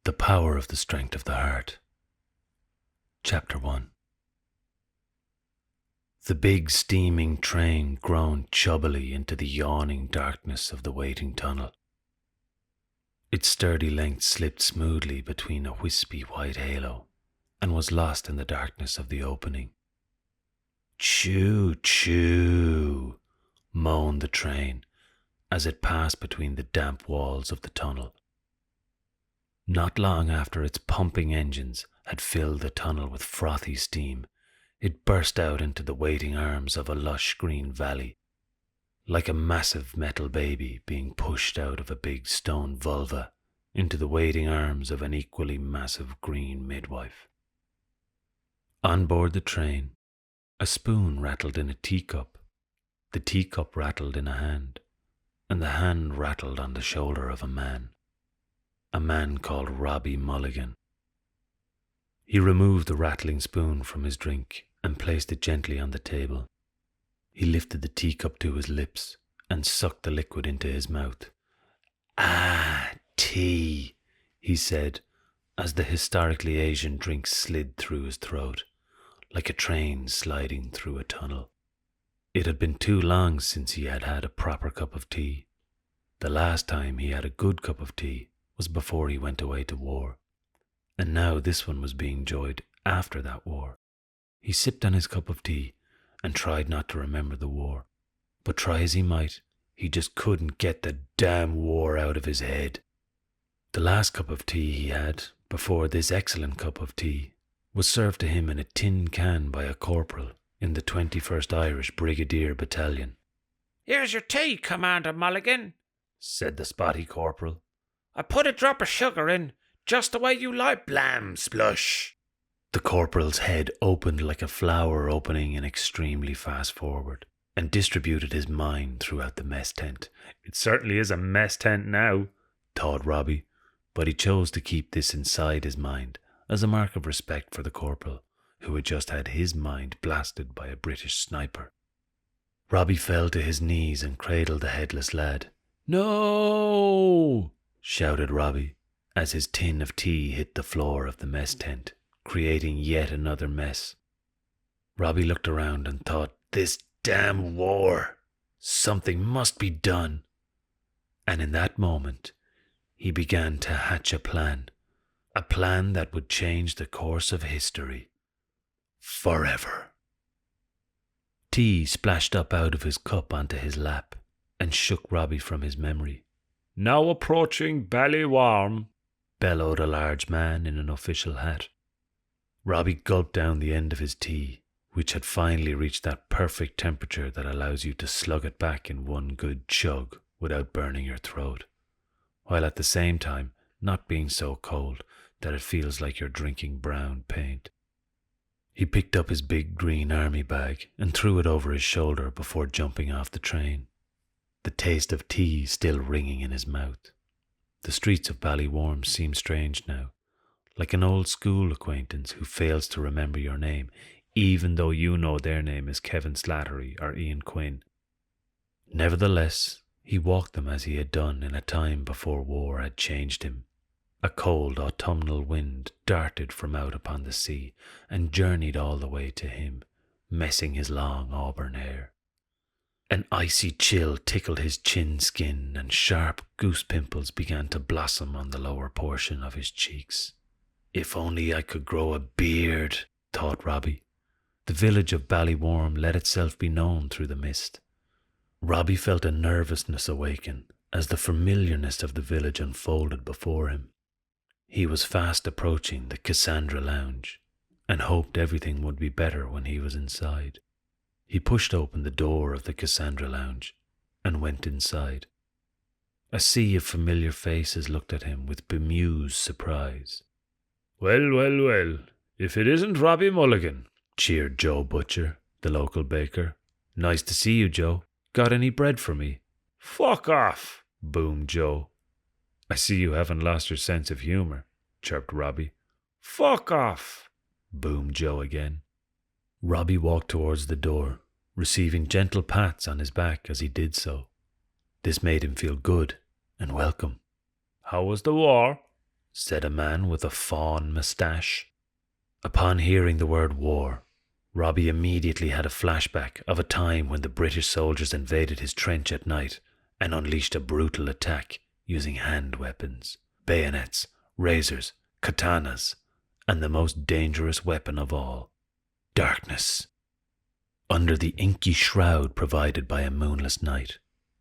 The Power of the Strength of the Heart. Chapter 1. The big steaming train groaned chubbily into the yawning darkness of the waiting tunnel. Its sturdy length slipped smoothly between a wispy white halo and was lost in the darkness of the opening. Choo-choo, moaned the train as it passed between the damp walls of the tunnel. Not long after its pumping engines had filled the tunnel with frothy steam, it burst out into the waiting arms of a lush green valley, like a massive metal baby being pushed out of a big stone vulva into the waiting arms of an equally massive green midwife. On board the train, a spoon rattled in a teacup, the teacup rattled in a hand, and the hand rattled on the shoulder of a man called Robbie Mulligan. He removed the rattling spoon from his drink and placed it gently on the table. He lifted the teacup to his lips and sucked the liquid into his mouth. "Ah, tea," he said, as the historically Asian drink slid through his throat, like a train sliding through a tunnel. It had been too long since he had had a proper cup of tea. The last time he had a good cup of tea was before he went away to war, and now this one was being enjoyed after that war. He sipped on his cup of tea and tried not to remember the war, but try as he might, he just couldn't get the damn war out of his head. The last cup of tea he had, before this excellent cup of tea, was served to him in a tin can by a corporal in the 21st Irish Brigadier Battalion. "Here's your tea, Commander Mulligan," said the spotty corporal. "I put a drop of sugar in, just the way you like, blam splush." The corporal's head opened like a flower opening in extremely fast forward, and distributed his mind throughout the mess tent. It certainly is a mess tent now, thought Robbie, but he chose to keep this inside his mind as a mark of respect for the corporal, who had just had his mind blasted by a British sniper. Robbie fell to his knees and cradled the headless lad. "No!" shouted Robbie, as his tin of tea hit the floor of the mess tent, creating yet another mess. Robbie looked around and thought, "This damn war! Something must be done." And in that moment, he began to hatch a plan that would change the course of history. Forever. Tea splashed up out of his cup onto his lap and shook Robbie from his memory. "Now approaching Bwarm," bellowed a large man in an official hat. Robbie gulped down the end of his tea, which had finally reached that perfect temperature that allows you to slug it back in one good chug without burning your throat, while at the same time not being so cold that it feels like you're drinking brown paint. He picked up his big green army bag and threw it over his shoulder before jumping off the train, the taste of tea still ringing in his mouth. The streets of Bwarm seem strange now, like an old school acquaintance who fails to remember your name, even though you know their name is Kevin Slattery or Ian Quinn. Nevertheless, he walked them as he had done in a time before war had changed him. A cold autumnal wind darted from out upon the sea and journeyed all the way to him, messing his long auburn hair. An icy chill tickled his chin skin and sharp goose pimples began to blossom on the lower portion of his cheeks. If only I could grow a beard, thought Robbie. The village of Bwarm let itself be known through the mist. Robbie felt a nervousness awaken as the familiarness of the village unfolded before him. He was fast approaching the Cassandra lounge and hoped everything would be better when he was inside. He pushed open the door of the Cassandra lounge and went inside. A sea of familiar faces looked at him with bemused surprise. Well, if it isn't Robbie Mulligan," cheered Joe Butcher, the local baker. "Nice to see you, Joe. Got any bread for me?" "Fuck off," boomed Joe. "I see you haven't lost your sense of humour," chirped Robbie. "Fuck off," boomed Joe again. Robbie walked towards the door, receiving gentle pats on his back as he did so. This made him feel good and welcome. "How was the war?" said a man with a fawn moustache. Upon hearing the word war, Robbie immediately had a flashback of a time when the British soldiers invaded his trench at night and unleashed a brutal attack using hand weapons, bayonets, razors, katanas, and the most dangerous weapon of all, darkness. Under the inky shroud provided by a moonless night,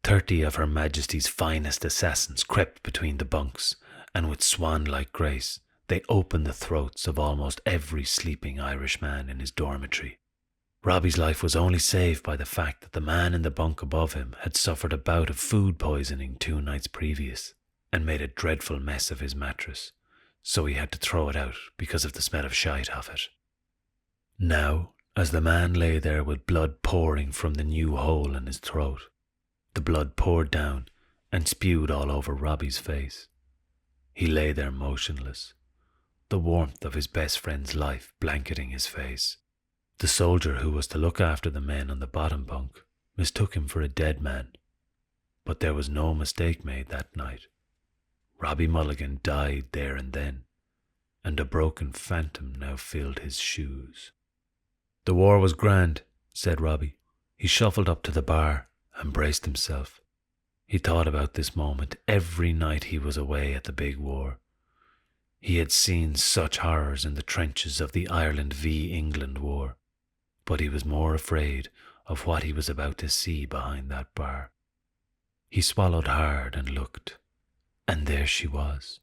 30 of Her Majesty's finest assassins crept between the bunks, and with swan-like grace, they opened the throats of almost every sleeping Irishman in his dormitory. Robbie's life was only saved by the fact that the man in the bunk above him had suffered a bout of food poisoning 2 nights previous and made a dreadful mess of his mattress, so he had to throw it out because of the smell of shite off it. Now, as the man lay there with blood pouring from the new hole in his throat, the blood poured down and spewed all over Robbie's face. He lay there motionless, the warmth of his best friend's life blanketing his face. The soldier who was to look after the men on the bottom bunk mistook him for a dead man, but there was no mistake made that night. Robbie Mulligan died there and then, and a broken phantom now filled his shoes. "The war was grand," said Robbie. He shuffled up to the bar and braced himself. He thought about this moment every night he was away at the big war. He had seen such horrors in the trenches of the Ireland v England war, but he was more afraid of what he was about to see behind that bar. He swallowed hard and looked, and there she was,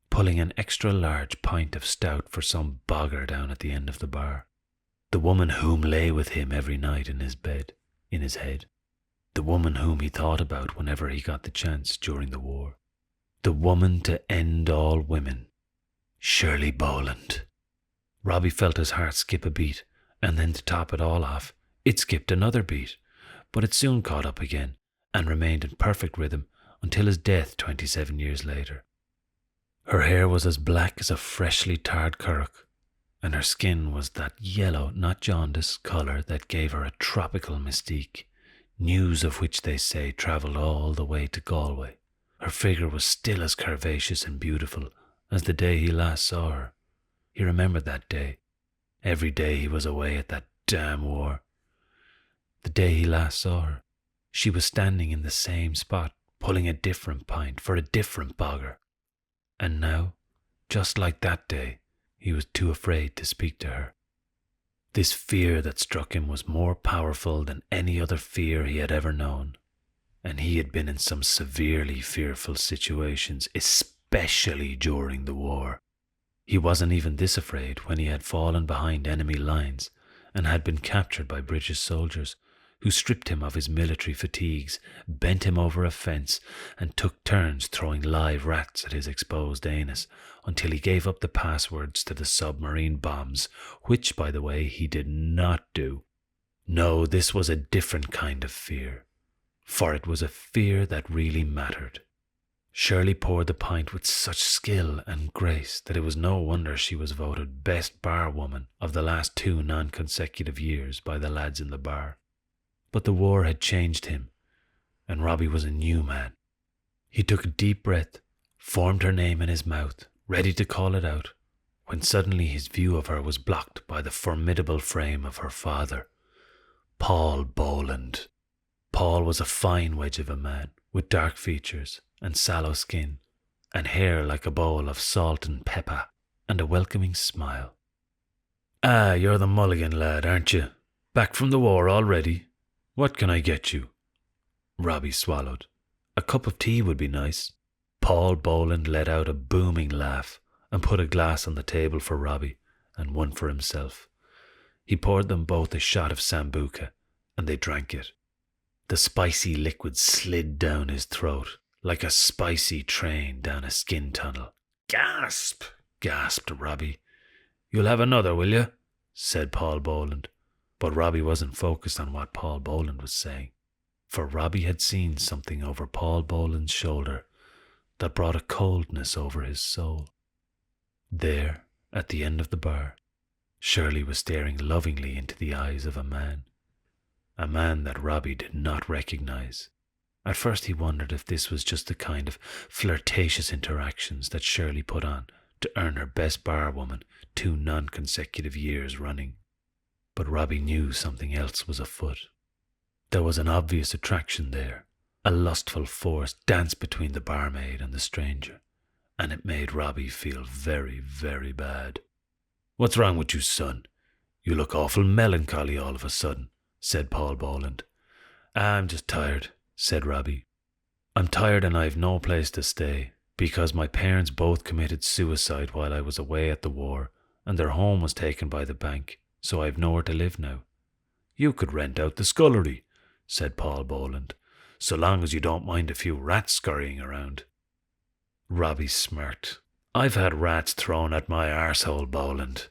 pulling an extra large pint of stout for some bogger down at the end of the bar. The woman whom lay with him every night in his bed, in his head. The woman whom he thought about whenever he got the chance during the war. The woman to end all women. Shirley Boland. Robbie felt his heart skip a beat, and then to top it all off, it skipped another beat, but it soon caught up again and remained in perfect rhythm until his death 27 years later. Her hair was as black as a freshly tarred currach, and her skin was that yellow, not jaundice, colour that gave her a tropical mystique, news of which they say travelled all the way to Galway. Her figure was still as curvaceous and beautiful as the day he last saw her. He remembered that day, every day he was away at that damn war. The day he last saw her, she was standing in the same spot, pulling a different pint for a different bogger. And now, just like that day, he was too afraid to speak to her. This fear that struck him was more powerful than any other fear he had ever known, and he had been in some severely fearful situations, especially during the war. He wasn't even this afraid when he had fallen behind enemy lines and had been captured by British soldiers, who stripped him of his military fatigues, bent him over a fence, and took turns throwing live rats at his exposed anus until he gave up the passwords to the submarine bombs, which, by the way, he did not do. No, this was a different kind of fear, for it was a fear that really mattered. Shirley poured the pint with such skill and grace that it was no wonder she was voted best bar woman of the last 2 non-consecutive years by the lads in the bar. But the war had changed him, and Robbie was a new man. He took a deep breath, formed her name in his mouth, ready to call it out, when suddenly his view of her was blocked by the formidable frame of her father, Paul Boland. Paul was a fine wedge of a man, with dark features and sallow skin, and hair like a bowl of salt and pepper, and a welcoming smile. "Ah, you're the Mulligan lad, aren't you? Back from the war already? What can I get you?" Robbie swallowed. "A cup of tea would be nice." Paul Boland let out a booming laugh and put a glass on the table for Robbie and one for himself. He poured them both a shot of Sambuca, and they drank it. The spicy liquid slid down his throat like a spicy train down a skin tunnel. "Gasp!" gasped Robbie. "You'll have another, will you?" said Paul Boland. But Robbie wasn't focused on what Paul Boland was saying, for Robbie had seen something over Paul Boland's shoulder that brought a coldness over his soul. There, at the end of the bar, Shirley was staring lovingly into the eyes of a man that Robbie did not recognize. At first he wondered if this was just the kind of flirtatious interactions that Shirley put on to earn her best bar woman 2 non-consecutive years running. But Robbie knew something else was afoot. There was an obvious attraction there. A lustful force danced between the barmaid and the stranger, and it made Robbie feel very, very bad. "What's wrong with you, son? You look awful melancholy all of a sudden," said Paul Boland. "I'm just tired," said Robbie. "I'm tired and I've no place to stay, because my parents both committed suicide while I was away at the war, and their home was taken by the bank, so I've nowhere to live now." "You could rent out the scullery," said Paul Boland, "so long as you don't mind a few rats scurrying around." Robbie smirked. "I've had rats thrown at my arsehole, Boland."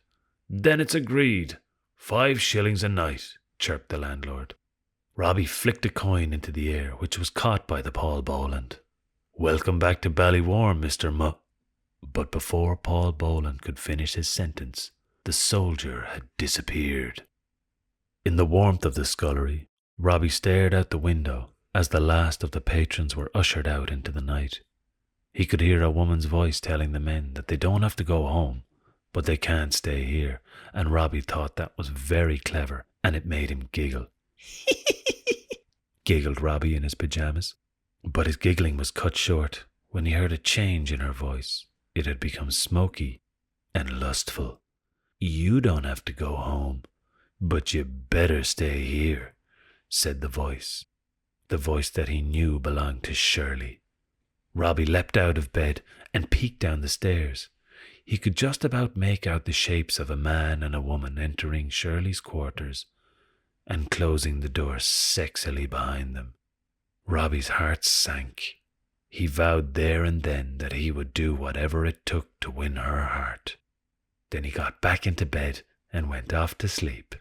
"Then it's agreed. 5 shillings a night," chirped the landlord. Robbie flicked a coin into the air, which was caught by the Paul Boland. "Welcome back to Bwarm, Mr. But before Paul Boland could finish his sentence, the soldier had disappeared. In the warmth of the scullery, Robbie stared out the window as the last of the patrons were ushered out into the night. He could hear a woman's voice telling the men that they don't have to go home, but they can't stay here, and Robbie thought that was very clever, and it made him giggle. Giggled Robbie in his pyjamas. But his giggling was cut short when he heard a change in her voice. It had become smoky and lustful. "You don't have to go home, but you better stay here," said the voice that he knew belonged to Shirley. Robbie leapt out of bed and peeked down the stairs. He could just about make out the shapes of a man and a woman entering Shirley's quarters and closing the door sexily behind them. Robbie's heart sank. He vowed there and then that he would do whatever it took to win her heart. Then he got back into bed and went off to sleep.